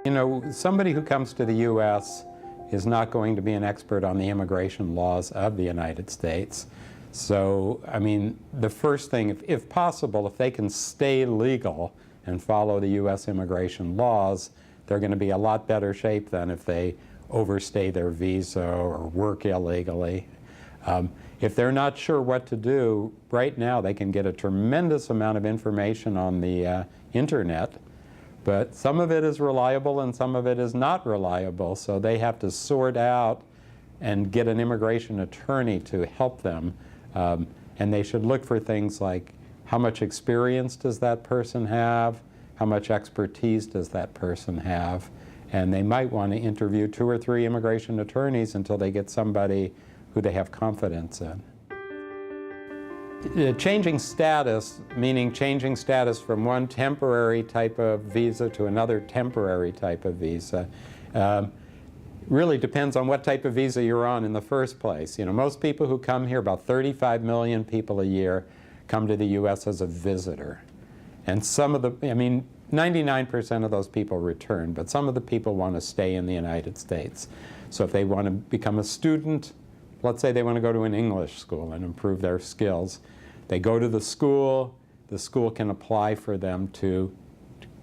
You know, somebody who comes to the U.S. is not going to be an expert on the immigration laws of the United States. So, I mean, the first thing, if possible, if they can stay legal and follow the U.S. immigration laws, they're going to be a lot better shape than if they overstay their visa or work illegally. If they're not sure what to do, right now they can get a tremendous amount of information on the internet, but some of it is reliable and some of it is not reliable, so they have to sort out and get an immigration attorney to help them. And they should look for things like, how much experience does that person have? How much expertise does that person have? And they might want to interview 2 or 3 immigration attorneys until they get somebody who they have confidence in. Changing status, meaning changing status from one temporary type of visa to another temporary type of visa, really depends on what type of visa you're on in the first place. You know, most people who come here, about 35 million people a year, come to the U.S. as a visitor. And some of the, I mean, 99% of those people return, but some of the people want to stay in the United States. So if they want to become a student, let's say they want to go to an English school and improve their skills, they go to the school can apply for them to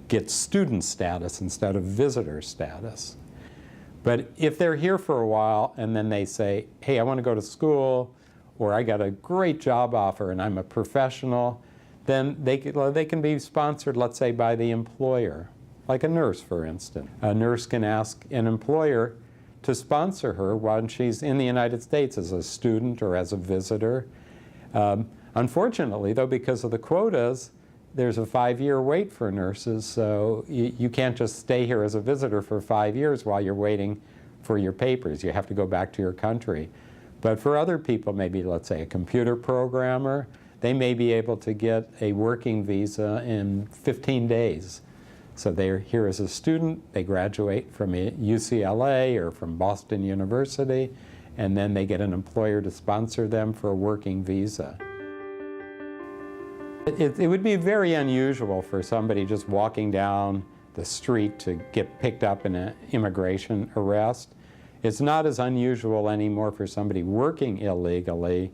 get student status instead of visitor status. But if they're here for a while and then they say, hey, I want to go to school, or I got a great job offer and I'm a professional, then they can be sponsored, let's say, by the employer, like a nurse, for instance. A nurse can ask an employer to sponsor her while she's in the United States as a student or as a visitor. Unfortunately, though, because of the quotas, there's a 5-year wait for nurses, so you can't just stay here as a visitor for 5 years while you're waiting for your papers. You have to go back to your country. But for other people, maybe, let's say, a computer programmer, they may be able to get a working visa in 15 days. So they're here as a student, they graduate from UCLA or from Boston University, and then they get an employer to sponsor them for a working visa. It would be very unusual for somebody just walking down the street to get picked up in an immigration arrest. It's not as unusual anymore for somebody working illegally.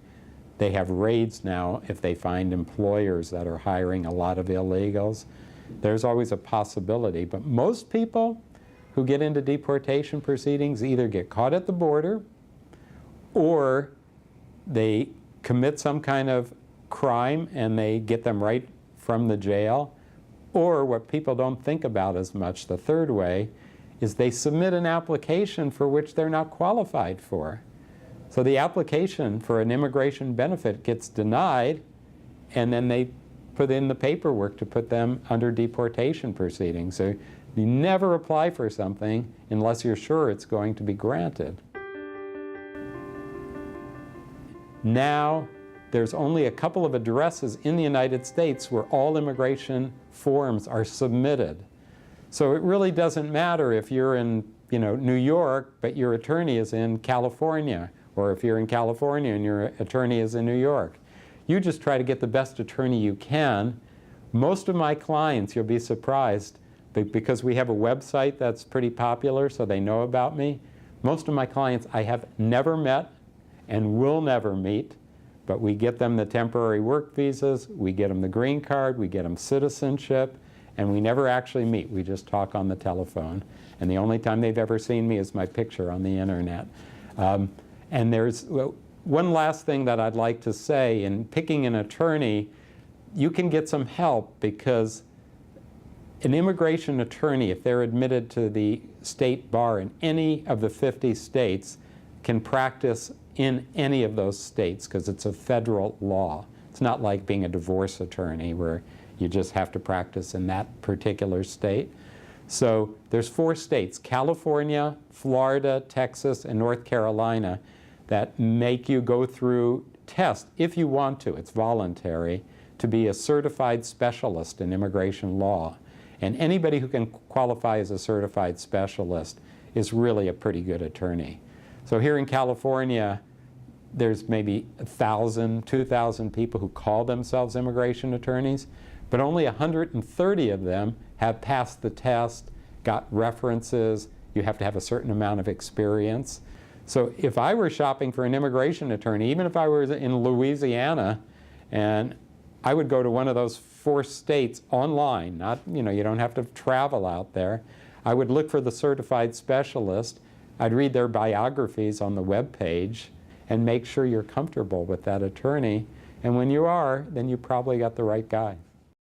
They have raids now if they find employers that are hiring a lot of illegals. There's always a possibility, but most people who get into deportation proceedings either get caught at the border or they commit some kind of crime and they get them right from the jail, or what people don't think about as much, the third way, is they submit an application for which they're not qualified for. So the application for an immigration benefit gets denied, and then they put in the paperwork to put them under deportation proceedings. So you never apply for something unless you're sure it's going to be granted. Now, there's only a couple of addresses in the United States where all immigration forms are submitted. So it really doesn't matter if you're in, New York, but your attorney is in California, or if you're in California and your attorney is in New York. You just try to get the best attorney you can. Most of my clients, you'll be surprised, because we have a website that's pretty popular so they know about me, most of my clients I have never met and will never meet, but we get them the temporary work visas, we get them the green card, we get them citizenship, and we never actually meet. We just talk on the telephone. And the only time they've ever seen me is my picture on the internet. And there's one last thing that I'd like to say. In picking an attorney, you can get some help, because an immigration attorney, if they're admitted to the state bar in any of the 50 states, can practice in any of those states because it's a federal law. It's not like being a divorce attorney where you just have to practice in that particular state. So there's 4 states, California, Florida, Texas, and North Carolina, that make you go through tests if you want to. It's voluntary to be a certified specialist in immigration law. And anybody who can qualify as a certified specialist is really a pretty good attorney. So here in California, there's maybe 1,000, 2,000 people who call themselves immigration attorneys, but only 130 of them have passed the test, got references, you have to have a certain amount of experience. So if I were shopping for an immigration attorney, even if I were in Louisiana, and I would go to one of those 4 states online, not, you know, you don't have to travel out there. I would look for the certified specialist. I'd read their biographies on the web page and make sure you're comfortable with that attorney. And when you are, then you probably got the right guy.